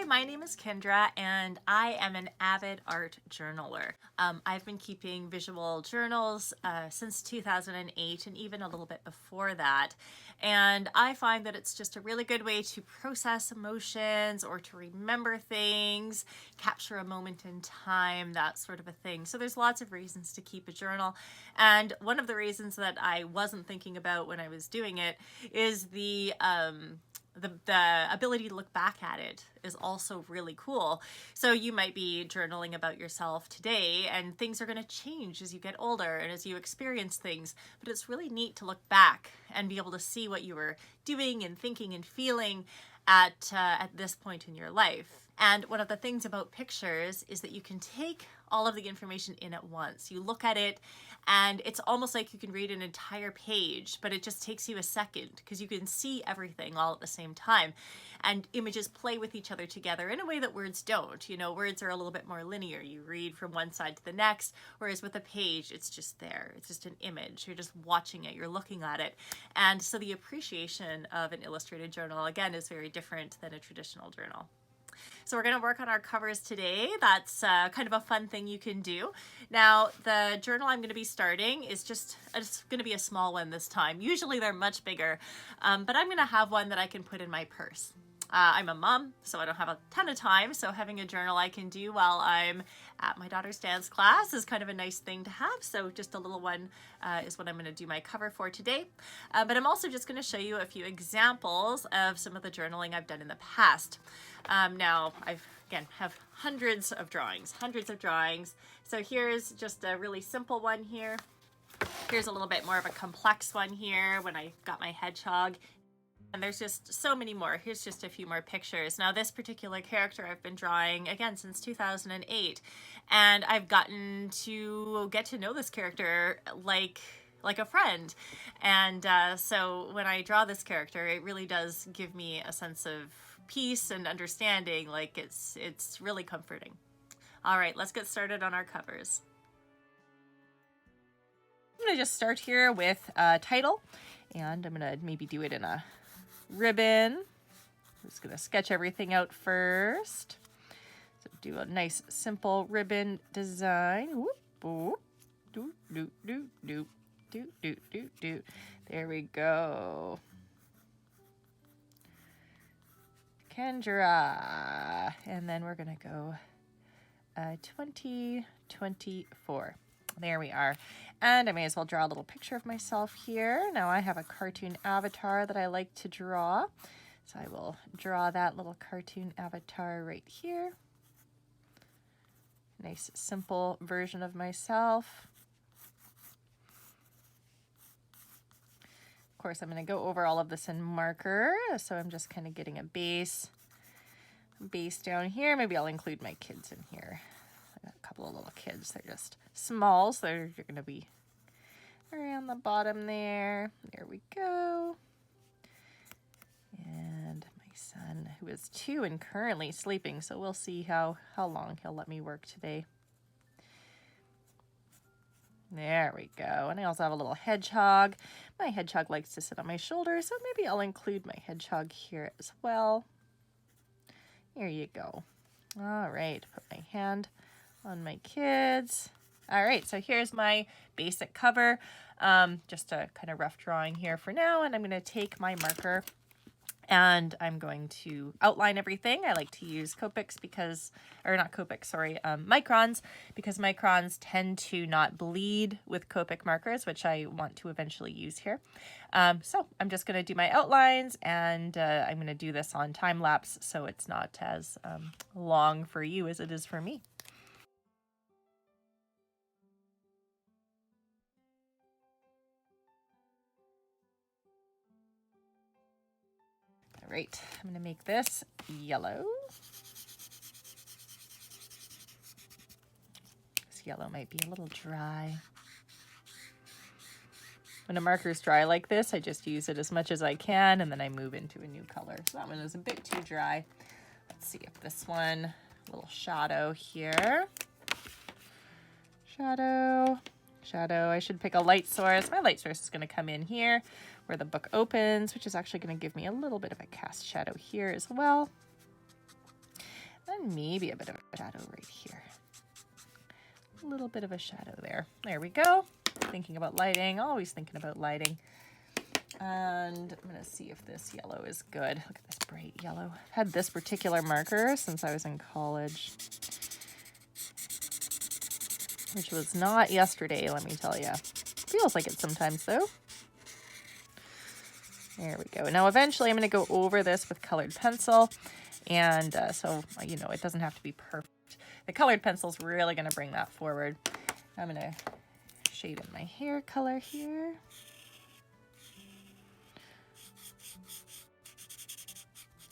Hi, my name is Kendra and I am an avid art journaler. I've been keeping visual journals since 2008 and even a little bit before that. And I find that it's just a really good way to process emotions or to remember things, capture a moment in time, that sort of a thing. So there's lots of reasons to keep a journal. And one of the reasons that I wasn't thinking about when I was doing it is the ability to look back at it is also really cool. So you might be journaling about yourself today and things are going to change as you get older and as you experience things, but it's really neat to look back and be able to see what you were doing and thinking and feeling at this point in your life. And one of the things about pictures is that you can take all of the information in at once. You look at it and it's almost like you can read an entire page, but it just takes you a second because you can see everything all at the same time. And images play with each other together in a way that words don't. You know, words are a little bit more linear. You read from one side to the next, whereas with a page, it's just there. It's just an image. You're just watching it. You're looking at it. And so the appreciation of an illustrated journal, again, is very different than a traditional journal. So we're going to work on our covers today. That's kind of a fun thing you can do. Now, the journal I'm going to be starting is it's going to be a small one this time. Usually they're much bigger, but I'm going to have one that I can put in my purse. I'm a mom, so I don't have a ton of time, so having a journal I can do while I'm at my daughter's dance class is kind of a nice thing to have, so just a little one is what I'm going to do my cover for today. But I'm also just going to show you a few examples of some of the journaling I've done in the past. Now, again, have hundreds of drawings, so here's just a really simple one here. Here's a little bit more of a complex one here when I got my hedgehog. And there's just so many more. Here's just a few more pictures. Now, this particular character I've been drawing, again, since 2008. And I've gotten to get to know this character like a friend. And so when I draw this character, it really does give me a sense of peace and understanding. Like, it's really comforting. All right, let's get started on our covers. I'm going to just start here with a title. And I'm going to maybe do it in a ribbon. I'm just going to sketch everything out first. So do a nice simple ribbon design. Whoop, whoop, do, do, do, do, do, do, do, do. There we go. Kendra. And then we're going to go 2024. There we are. And I may as well draw a little picture of myself here. Now I have a cartoon avatar that I like to draw. So I will draw that little cartoon avatar right here. Nice simple version of myself. Of course, I'm going to go over all of this in marker. So I'm just kind of getting a base down here. Maybe I'll include my kids in here. I got a couple of little kids. They're just small, so you're going to be around the bottom there. There we go. And my son, who is 2 and currently sleeping, so we'll see how long he'll let me work today. There we go. And I also have a little hedgehog. My hedgehog likes to sit on my shoulder, so maybe I'll include my hedgehog here as well. Here you go. All right, put my hand on my kids. All right, so here's my basic cover. Just a kind of rough drawing here for now, and I'm going to take my marker and I'm going to outline everything. I like to use Copics microns, because microns tend to not bleed with Copic markers, which I want to eventually use here. So I'm just going to do my outlines, and I'm going to do this on time-lapse so it's not as long for you as it is for me. All right, I'm going to make this yellow. This yellow might be a little dry. When a marker's dry like this, I just use it as much as I can, and then I move into a new color. So that one is a bit too dry. Let's see if this one, a little shadow here. Shadow. I should pick a light source. My light source is going to come in here where the book opens, which is actually going to give me a little bit of a cast shadow here as well. And maybe a bit of a shadow right here. A little bit of a shadow there. There we go. Thinking about lighting, always thinking about lighting. And I'm going to see if this yellow is good. Look at this bright yellow. I've had this particular marker since I was in college, which was not yesterday, let me tell you. Feels like it sometimes, though. There we go. Now, eventually, I'm going to go over this with colored pencil. And so, you know, it doesn't have to be perfect. The colored pencil is really going to bring that forward. I'm going to shade in my hair color here.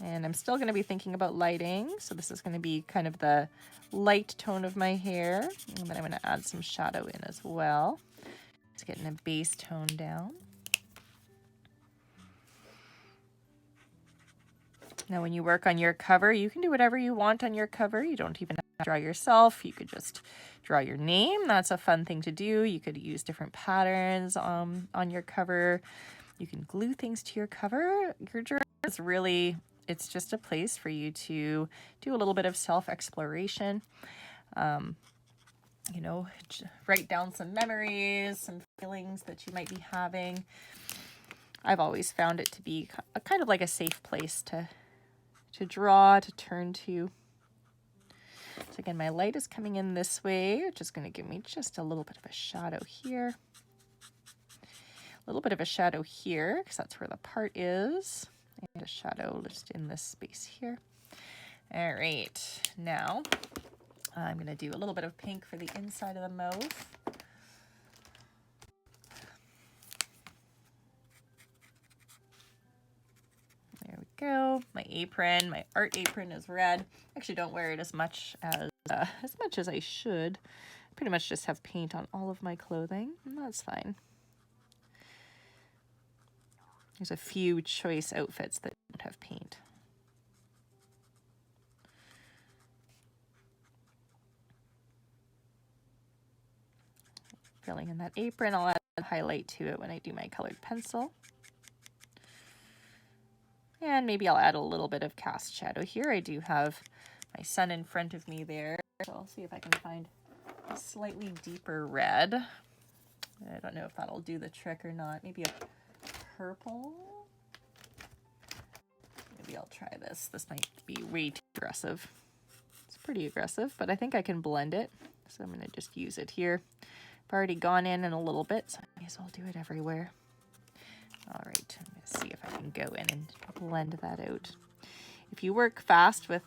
And I'm still going to be thinking about lighting. So this is going to be kind of the light tone of my hair. And then I'm going to add some shadow in as well. It's getting a base tone down. Now, when you work on your cover, you can do whatever you want on your cover. You don't even have to draw yourself. You could just draw your name. That's a fun thing to do. You could use different patterns on your cover. You can glue things to your cover. Your journal is really, it's just a place for you to do a little bit of self-exploration. You know, write down some memories, some feelings that you might be having. I've always found it to be kind of like a safe place to draw, to turn to. So again, my light is coming in this way, which is going to give me just a little bit of a shadow here. A little bit of a shadow here, because that's where the part is. And a shadow just in this space here. All right, now I'm going to do a little bit of pink for the inside of the mouth. There we go. My apron, my art apron is red. I actually don't wear it as much as I should. I pretty much just have paint on all of my clothing, and that's fine. There's a few choice outfits that don't have paint. Filling in that apron, I'll add a highlight to it when I do my colored pencil. And maybe I'll add a little bit of cast shadow here. I do have my sun in front of me there. So I'll see if I can find a slightly deeper red. I don't know if that'll do the trick or not. Maybe a purple. Maybe I'll try this. This might be way too aggressive. It's pretty aggressive, but I think I can blend it. So I'm going to just use it here. I've already gone in a little bit, so I may as well do it everywhere. All right, I'm going to see if I can go in and blend that out. If you work fast with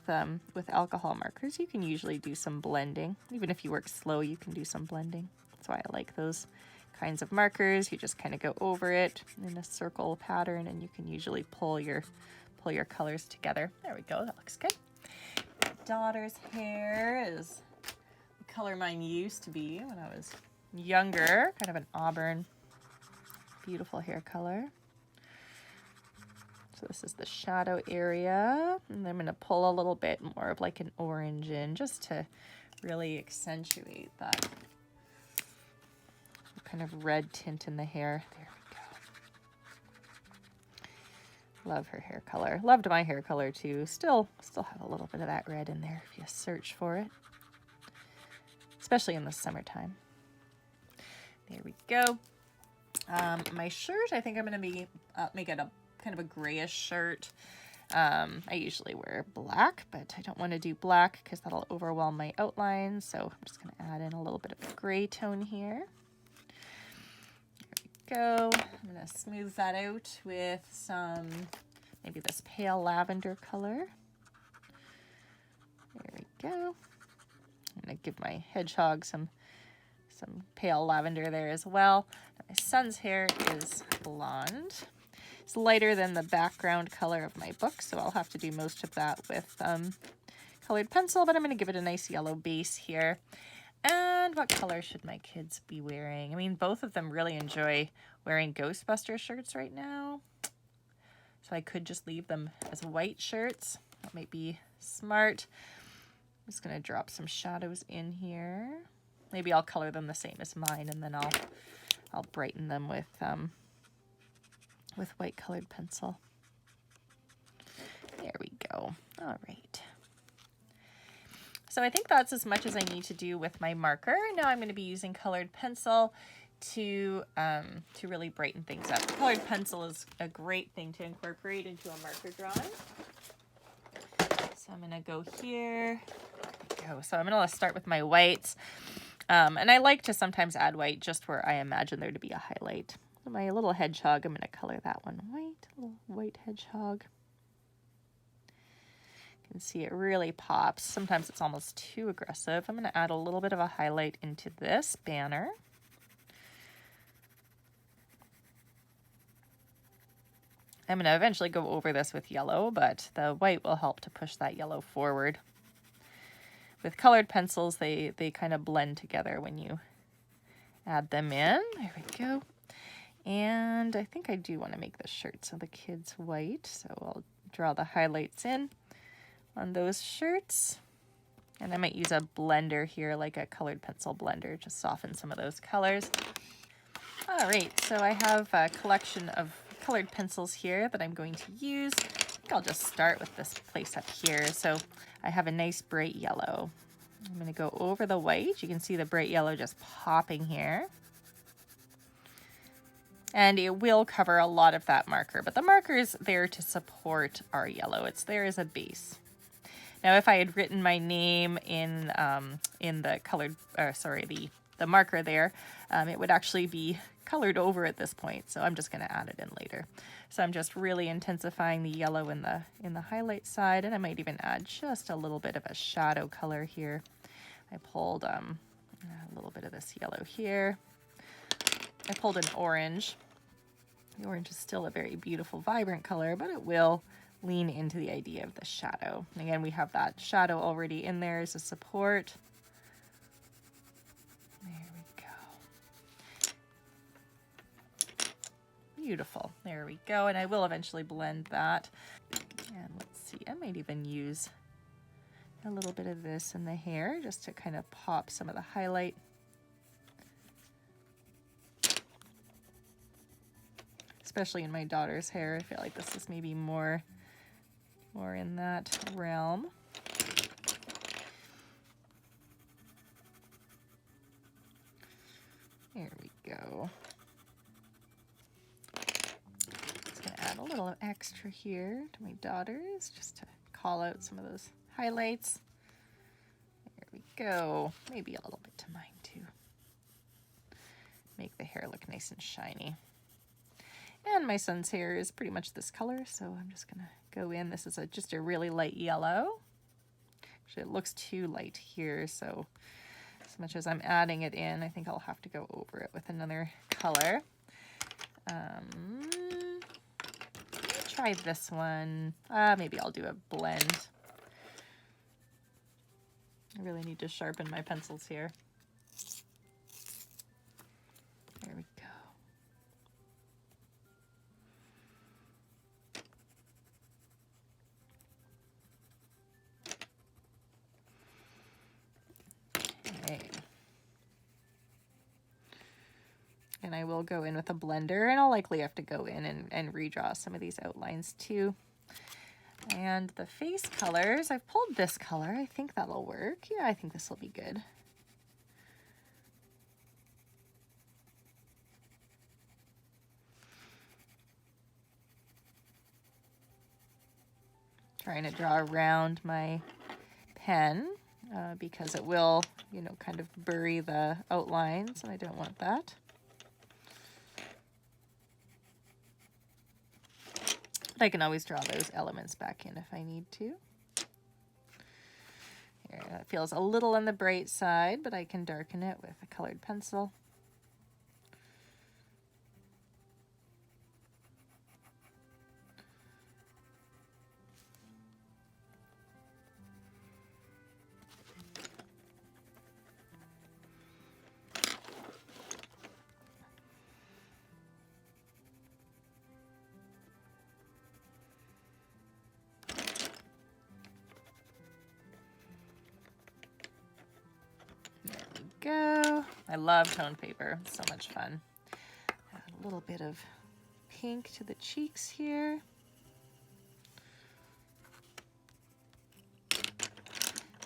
alcohol markers, you can usually do some blending. Even if you work slow, you can do some blending. That's why I like those kinds of markers. You just kind of go over it in a circle pattern, and you can usually pull your colors together. There we go, that looks good. My daughter's hair is the color mine used to be when I was younger, kind of an auburn. Beautiful hair color. So this is the shadow area, and I'm going to pull a little bit more of like an orange in just to really accentuate that kind of red tint in the hair. There we go. Love her hair color. Loved my hair color too. Still have a little bit of that red in there if you search for it, especially in the summertime. There we go. My shirt, I think I'm going to make it a kind of a grayish shirt. I usually wear black, but I don't want to do black because that'll overwhelm my outline. So I'm just going to add in a little bit of a gray tone here. There we go. I'm going to smooth that out with some, maybe this pale lavender color. There we go. I'm going to give my hedgehog some pale lavender there as well. My son's hair is blonde. It's lighter than the background color of my book, so I'll have to do most of that with colored pencil, but I'm going to give it a nice yellow base here. And what color should my kids be wearing? I mean, both of them really enjoy wearing Ghostbuster shirts right now, so I could just leave them as white shirts. That might be smart. I'm just going to drop some shadows in here. Maybe I'll color them the same as mine, and then I'll brighten them with white colored pencil. There we go. All right. So I think that's as much as I need to do with my marker. Now I'm going to be using colored pencil to really brighten things up. Colored pencil is a great thing to incorporate into a marker drawing. So I'm going to go here. So I'm going to start with my whites. And I like to sometimes add white just where I imagine there to be a highlight. So my little hedgehog, I'm going to color that one white, little white hedgehog. You can see it really pops. Sometimes it's almost too aggressive. I'm going to add a little bit of a highlight into this banner. I'm going to eventually go over this with yellow, but the white will help to push that yellow forward. With colored pencils, they kind of blend together when you add them in. There we go. And I think I do want to make the shirts of the kids white, so I'll draw the highlights in on those shirts. And I might use a blender here, like a colored pencil blender, to soften some of those colors. All right, so I have a collection of colored pencils here that I'm going to use. I think I'll just start with this place up here. So I have a nice bright yellow. I'm going to go over the white. You can see the bright yellow just popping here. And it will cover a lot of that marker, but the marker is there to support our yellow. It's there as a base. Now, if I had written my name in the colored, the marker there, it would actually be colored over at this point. So I'm just going to add it in later. So I'm just really intensifying the yellow in the highlight side, and I might even add just a little bit of a shadow color here. I pulled a little bit of this yellow here. I pulled an orange. The orange is still a very beautiful, vibrant color, but it will lean into the idea of the shadow. And again, we have that shadow already in there as a support. There we go. Beautiful. There we go. And I will eventually blend that. And let's see, I might even use a little bit of this in the hair just to kind of pop some of the highlight. Especially in my daughter's hair. I feel like this is maybe more in that realm. There we go. Just gonna add a little extra here to my daughter's just to call out some of those highlights. There we go. Maybe a little bit to mine too. Make the hair look nice and shiny. And my son's hair is pretty much this color, so I'm just gonna go in. This is just a really light yellow. Actually, it looks too light here, so as much as I'm adding it in, I think I'll have to go over it with another color. Try this one. Maybe I'll do a blend. I really need to sharpen my pencils here. There we go. Okay. And I will go in with a blender, and I'll likely have to go in and redraw some of these outlines too. And the face colors, I've pulled this color. I think that'll work. Yeah, I think this will be good. Trying to draw around my pen because it will, kind of bury the outlines, and I don't want that. But I can always draw those elements back in if I need to. Here, that feels a little on the bright side, but I can darken it with a colored pencil. Go. I love toned paper. It's so much fun. Add a little bit of pink to the cheeks here.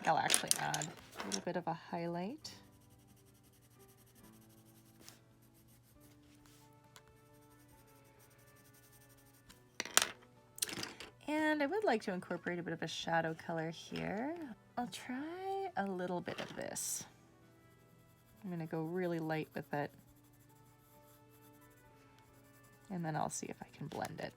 think I'll actually add a little bit of a highlight. And I would like to incorporate a bit of a shadow color here. I'll try a little bit of this. I'm going to go really light with it. And then I'll see if I can blend it.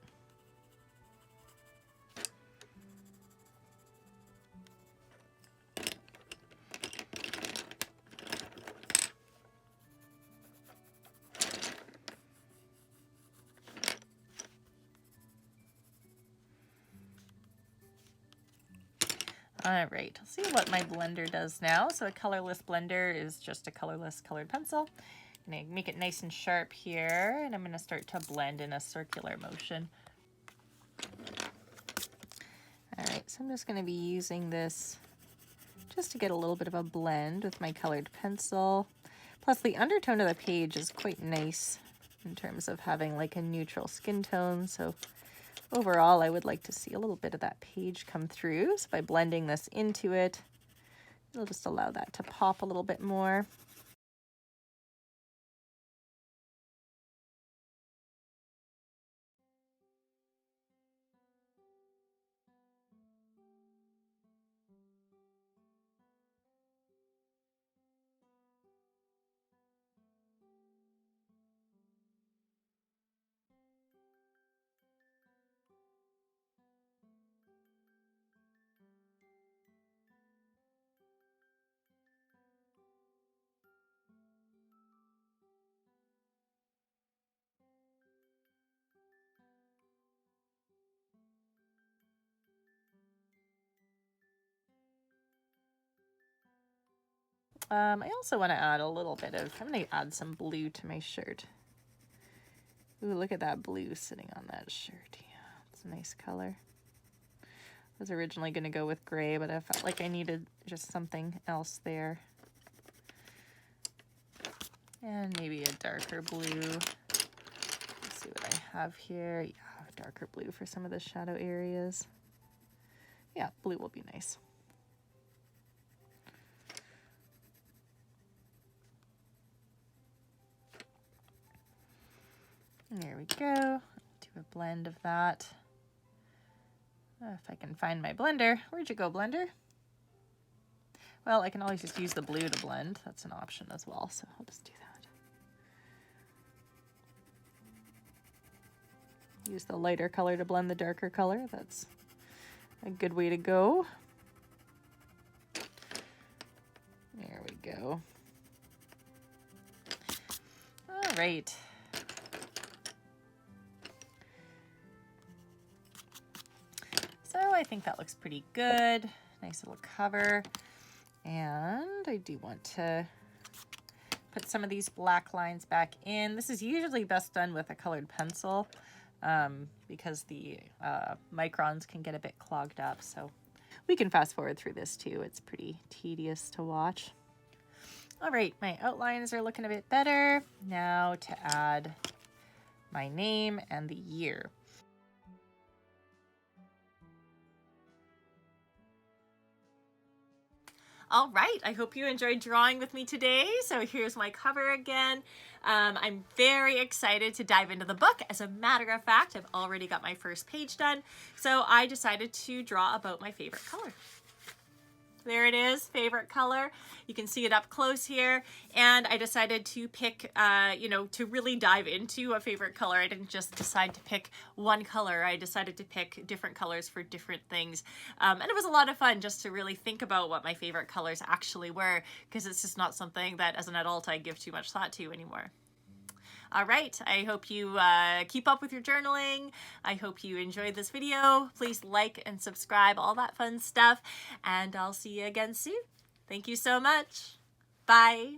All right, I'll see what my blender does now. So a colorless blender is just a colorless colored pencil. I'm gonna make it nice and sharp here, and I'm gonna start to blend in a circular motion. All right, so I'm just gonna be using this just to get a little bit of a blend with my colored pencil. Plus the undertone of the page is quite nice in terms of having like a neutral skin tone. So overall, I would like to see a little bit of that page come through. So by blending this into it, it'll just allow that to pop a little bit more. I also want to add a little bit of, I'm going to add some blue to my shirt. Ooh, look at that blue sitting on that shirt. Yeah, it's a nice color. I was originally going to go with gray, but I felt like I needed just something else there. And maybe a darker blue. Let's see what I have here. Yeah, darker blue for some of the shadow areas. Yeah, blue will be nice. There we go. Do a blend of that. If I can find my blender. Where'd you go, blender? Well, I can always just use the blue to blend. That's an option as well, so I'll just do that. Use the lighter color to blend the darker color. That's a good way to go. There we go. All right. So I think that looks pretty good. Nice little cover. And I do want to put some of these black lines back in. This is usually best done with a colored pencil because the microns can get a bit clogged up. So we can fast forward through this too. It's pretty tedious to watch. All right, my outlines are looking a bit better. Now to add my name and the year. All right, I hope you enjoyed drawing with me today. So here's my cover again. I'm very excited to dive into the book. As a matter of fact, I've already got my first page done. So I decided to draw about my favorite color. There it is, favorite color. You can see it up close here. And I decided to pick, to really dive into a favorite color. I didn't just decide to pick one color. I decided to pick different colors for different things. And it was a lot of fun just to really think about what my favorite colors actually were, because it's just not something that as an adult I give too much thought to anymore. All right, I hope you keep up with your journaling. I hope you enjoyed this video. Please like and subscribe, all that fun stuff. And I'll see you again soon. Thank you so much. Bye.